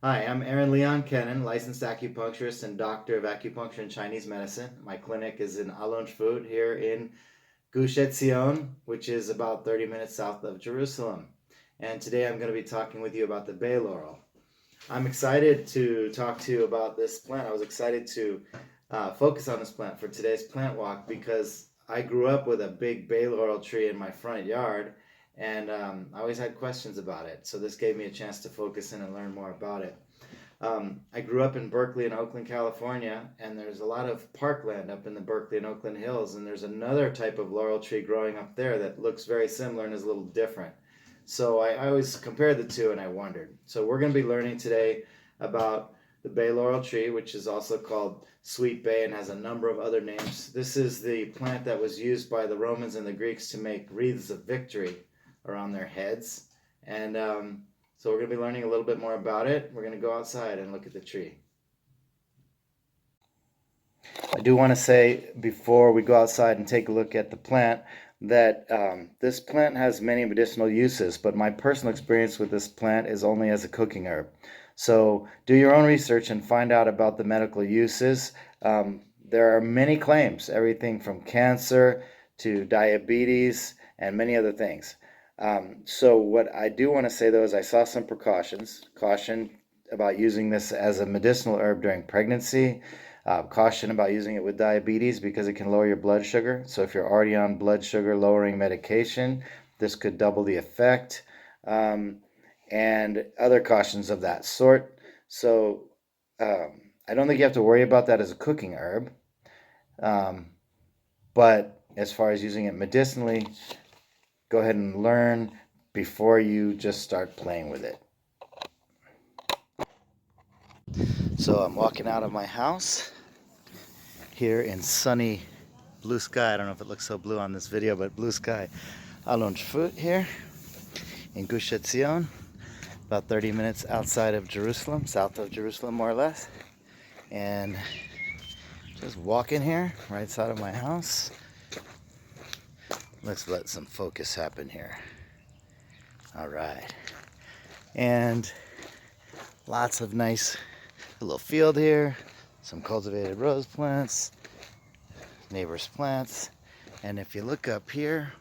Hi, I'm Aaron Leon Kennan, licensed acupuncturist and doctor of acupuncture and Chinese medicine. My clinic is in Alonshvut here in Gush Etzion, which is about 30 minutes south of Jerusalem. And today I'm going to be talking with you about the bay laurel. I'm excited to talk to you about this plant. I was excited to focus on this plant for today's plant walk because I grew up with a big bay laurel tree in my front yard, and I always had questions about it. So this gave me a chance to focus in and learn more about it. I grew up in Berkeley and Oakland, California, and there's a lot of parkland up in the Berkeley and Oakland hills, and there's another type of laurel tree growing up there that looks very similar and is a little different. So I always compared the two and I wondered. So we're going to be learning today about the bay laurel tree, which is also called sweet bay and has a number of other names. This is the plant that was used by the Romans and the Greeks to make wreaths of victory around their heads. And so we're going to be learning a little bit more about it. We're going to go outside and look at the tree. I do want to say before we go outside and take a look at the plant that this plant has many medicinal uses, but my personal experience with this plant is only as a cooking herb. So do your own research and find out about the medical uses. There are many claims, everything from cancer to diabetes and many other things. So what I do want to say though is I saw some caution about using this as a medicinal herb during pregnancy. Caution about using it with diabetes because it can lower your blood sugar. So if you're already on blood sugar lowering medication, this could double the effect. And other cautions of that sort. So I don't think you have to worry about that as a cooking herb. But as far as using it medicinally, go ahead and learn before you just start playing with it. So I'm walking out of my house here in sunny blue sky. I don't know if it looks so blue on this video, but blue sky. Alonshvut here in Gush Etzion, about 30 minutes outside of Jerusalem, south of Jerusalem more or less. And just walking here, right side of my house. Let's let some focus happen here. All right. And lots of nice little field here, some cultivated rose plants, neighbors' plants. And if you look up here,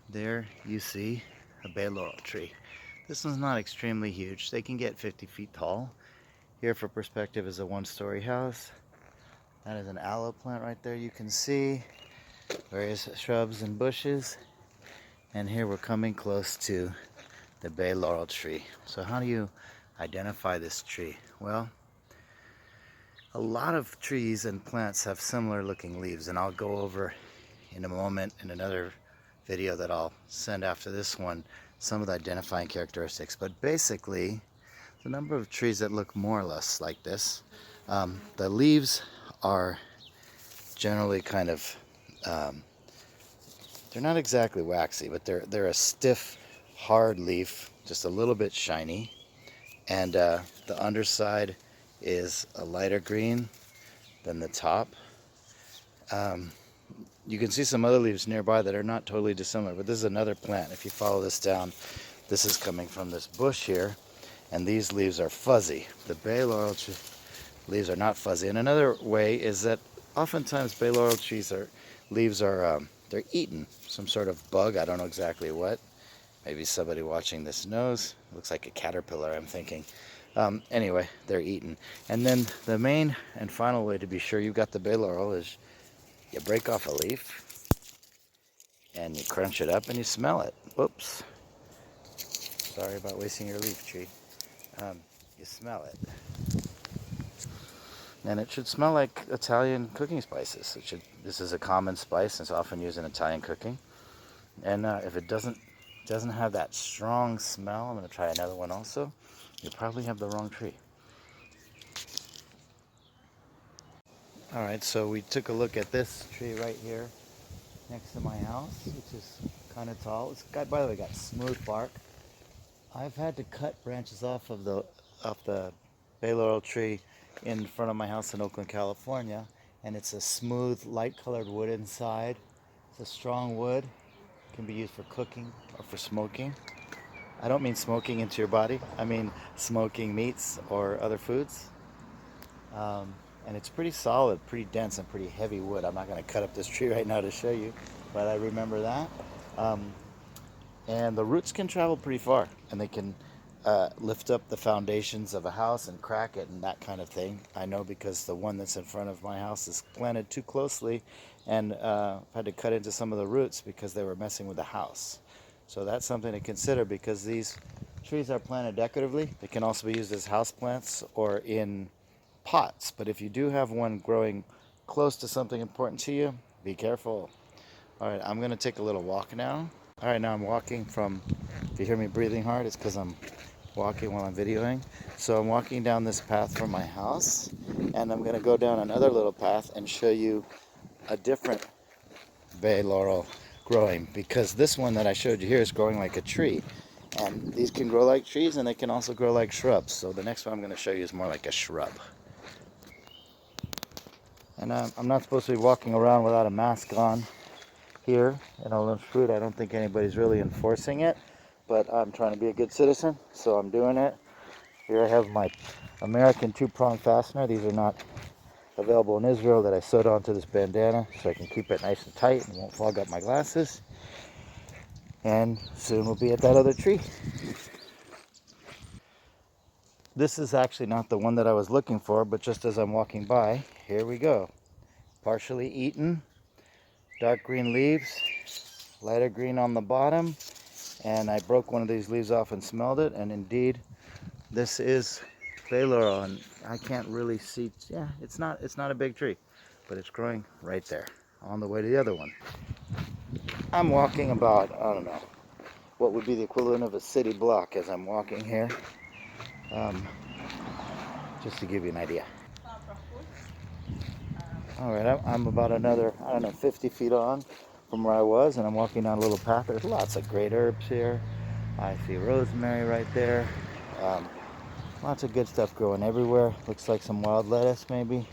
there you see a bay laurel tree. This one's not extremely huge. They can get 50 feet tall. Here for perspective is a one-story house. That is an aloe plant right there you can see. Various shrubs and bushes. And here we're coming close to the bay laurel tree. So how do you identify this tree? Well, a lot of trees and plants have similar looking leaves, and I'll go over in a moment in another video that I'll send after this one some of the identifying characteristics. But basically, the number of trees that look more or less like this, the leaves are generally kind of they're not exactly waxy, but they're a stiff, hard leaf, just a little bit shiny, and the underside is a lighter green than the top. You can see some other leaves nearby that are not totally dissimilar, but this is another plant. If you follow this down, this is coming from this bush here, and these leaves are fuzzy. The bay laurel leaves are not fuzzy. And another way is that oftentimes bay laurel leaves are they're eaten. Some sort of bug, I don't know exactly what. Maybe somebody watching this knows. It looks like a caterpillar, I'm thinking. Anyway, they're eaten. And then the main and final way to be sure you've got the bay laurel is you break off a leaf and you crunch it up and you smell it. Whoops. Sorry about wasting your leaf, tree. You smell it. And it should smell like Italian cooking spices. This is a common spice. It's often used in Italian cooking. And if it doesn't have that strong smell, I'm going to try another one also. You probably have the wrong tree. All right, so we took a look at this tree right here next to my house, which is kind of tall. It's got, by the way, got smooth bark. I've had to cut branches off the bay laurel tree in front of my house in Oakland, California, and it's a smooth, light-colored wood inside. It's a strong wood. It can be used for cooking or for smoking. I don't mean smoking into your body. I mean smoking meats or other foods. And it's pretty solid, pretty dense, and pretty heavy wood. I'm not going to cut up this tree right now to show you, but I remember that. Um, and the roots can travel pretty far, and they can lift up the foundations of a house and crack it and that kind of thing. I know because the one that's in front of my house is planted too closely, and had to cut into some of the roots because they were messing with the house. So that's something to consider, because these trees are planted decoratively. They can also be used as house plants or in pots. But if you do have one growing close to something important to you, be careful. All right, I'm going to take a little walk now. All right, now I'm walking from, if you hear me breathing hard, it's because I'm walking while I'm videoing. So I'm walking down this path from my house, and I'm going to go down another little path and show you a different bay laurel growing, because this one that I showed you here is growing like a tree. And these can grow like trees, and they can also grow like shrubs. So the next one I'm going to show you is more like a shrub. And I'm not supposed to be walking around without a mask on here in Laurus Food. I don't think anybody's really enforcing it, but I'm trying to be a good citizen, so I'm doing it. Here I have my American two-prong fastener. These are not available in Israel, that I sewed onto this bandana so I can keep it nice and tight and won't fog up my glasses. And soon we'll be at that other tree. This is actually not the one that I was looking for, but just as I'm walking by, here we go. Partially eaten, dark green leaves, lighter green on the bottom, and I broke one of these leaves off and smelled it, and indeed this is bay laurel. And I can't really see, yeah, it's not a big tree, but it's growing right there on the way to the other one. I'm walking about, I don't know, what would be the equivalent of a city block as I'm walking here, just to give you an idea. All right, I'm about another, I don't know, 50 feet on from where I was, and I'm walking down a little path. There's lots of great herbs here. I see rosemary right there. Lots of good stuff growing everywhere. Looks like some wild lettuce maybe.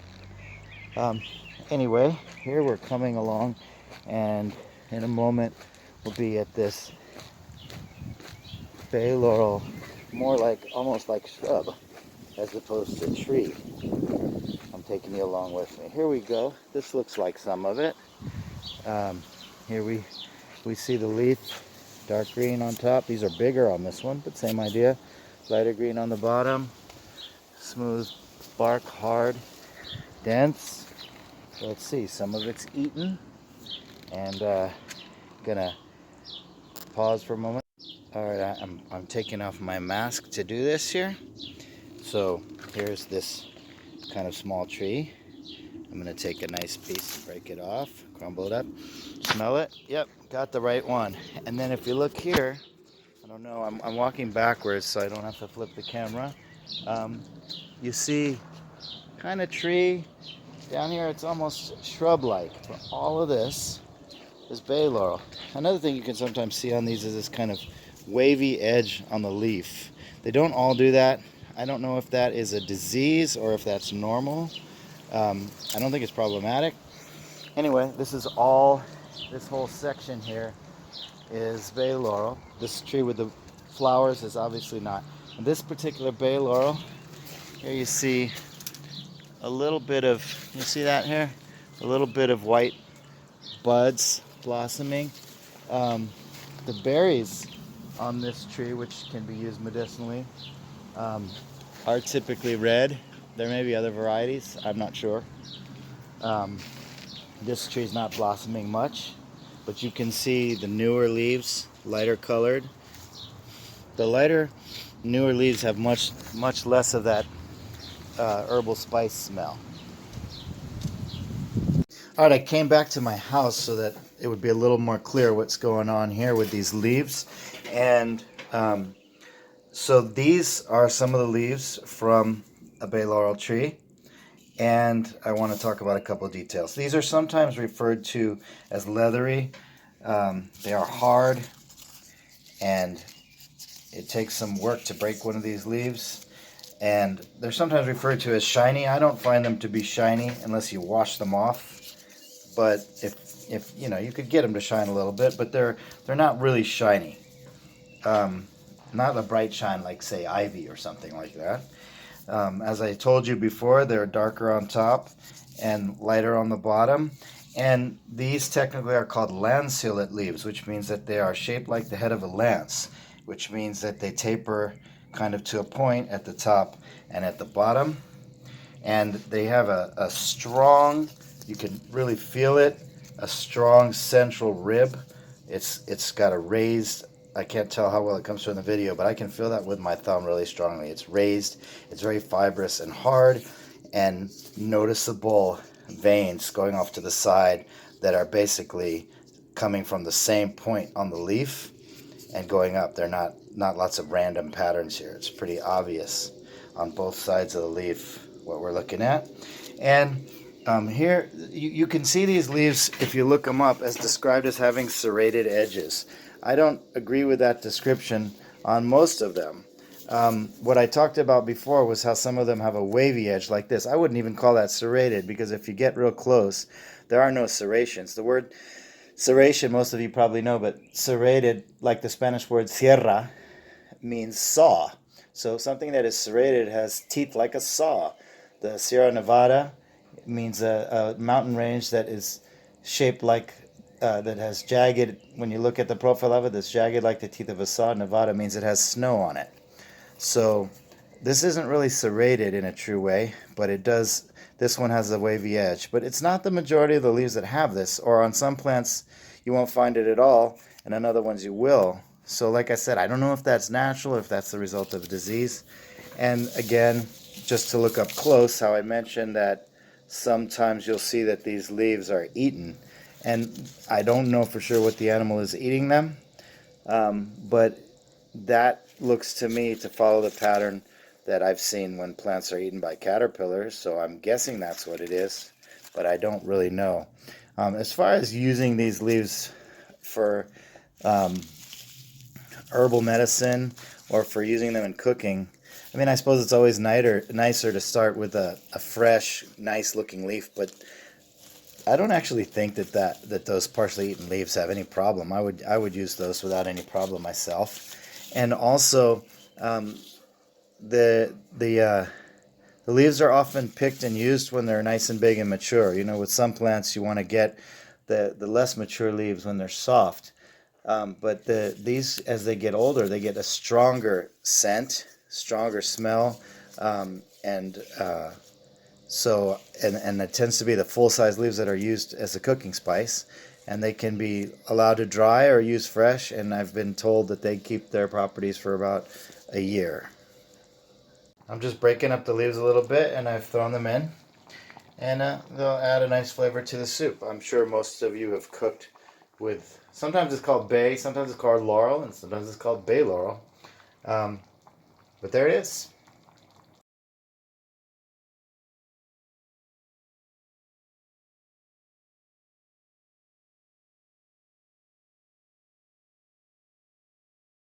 Anyway, here we're coming along, and in a moment we'll be at this bay laurel, more like, almost like shrub as opposed to tree. I'm taking you along with me. Here we go. This looks like some of it. Here we see the leaf, dark green on top. These are bigger on this one, but same idea. Lighter green on the bottom. Smooth bark, hard, dense. Let's see, some of it's eaten. And gonna pause for a moment. All right, I'm taking off my mask to do this here. So here's this kind of small tree. I'm gonna take a nice piece, break it off, crumble it up, smell it. Yep, got the right one. And then if you look here, I don't know, I'm walking backwards so I don't have to flip the camera. You see kind of tree down here. It's almost shrub-like, but all of this is bay laurel. Another thing you can sometimes see on these is this kind of wavy edge on the leaf. They don't all do that. I don't know if that is a disease or if that's normal. I don't think it's problematic. Anyway, this whole section here is bay laurel. This tree with the flowers is obviously not. And this particular bay laurel, here you see a little bit of, you see that here? A little bit of white buds blossoming. The berries on this tree, which can be used medicinally, are typically red. There may be other varieties, I'm not sure. This tree is not blossoming much, but you can see the newer leaves, lighter colored. The lighter, newer leaves have much less of that herbal spice smell. All right, I came back to my house so that it would be a little more clear what's going on here with these leaves. And so these are some of the leaves from a bay laurel tree. And I want to talk about a couple of details. These are sometimes referred to as leathery. They are hard, and it takes some work to break one of these leaves. And they're sometimes referred to as shiny. I don't find them to be shiny unless you wash them off. But if you know, you could get them to shine a little bit, but they're not really shiny. not a bright shine like, say, ivy or something like that. As I told you before, they're darker on top and lighter on the bottom. And these technically are called lanceolate leaves, which means that they are shaped like the head of a lance, which means that they taper kind of to a point at the top and at the bottom. And they have a strong, you can really feel it, a strong central rib. It's got a raised, I can't tell how well it comes through in the video, but I can feel that with my thumb really strongly. It's raised, it's very fibrous and hard, and noticeable veins going off to the side that are basically coming from the same point on the leaf and going up. They're not lots of random patterns here. It's pretty obvious on both sides of the leaf what we're looking at. And here you can see these leaves, if you look them up, as described as having serrated edges. I don't agree with that description on most of them. What I talked about before was how some of them have a wavy edge like this. I wouldn't even call that serrated, because if you get real close, there are no serrations. The word serration, most of you probably know, but serrated, like the Spanish word sierra, means saw. So something that is serrated has teeth like a saw. The Sierra Nevada means a mountain range that is shaped like, that has jagged, when you look at the profile of it, it's jagged like the teeth of a saw. Nevada means it has snow on it. So this isn't really serrated in a true way, but it does, this one has a wavy edge. But it's not the majority of the leaves that have this, or on some plants you won't find it at all, and on other ones you will. So like I said, I don't know if that's natural or if that's the result of disease. And again, just to look up close, how I mentioned that sometimes you'll see that these leaves are eaten. And I don't know for sure what the animal is eating them, but that looks to me to follow the pattern that I've seen when plants are eaten by caterpillars, so I'm guessing that's what it is, but I don't really know. As far as using these leaves for herbal medicine or for using them in cooking, I mean, I suppose it's always nicer to start with a fresh, nice-looking leaf, but I don't actually think that those partially eaten leaves have any problem. I would use those without any problem myself. And also, the leaves are often picked and used when they're nice and big and mature. You know, with some plants, you want to get the less mature leaves when they're soft. But these, as they get older, they get a stronger scent, stronger smell, and it tends to be the full-size leaves that are used as a cooking spice, and they can be allowed to dry or used fresh, and I've been told that they keep their properties for about a year. I'm just breaking up the leaves a little bit, and I've thrown them in, and they'll add a nice flavor to the soup. I'm sure most of you have cooked with, sometimes it's called bay, sometimes it's called laurel, and sometimes it's called bay laurel. But there it is.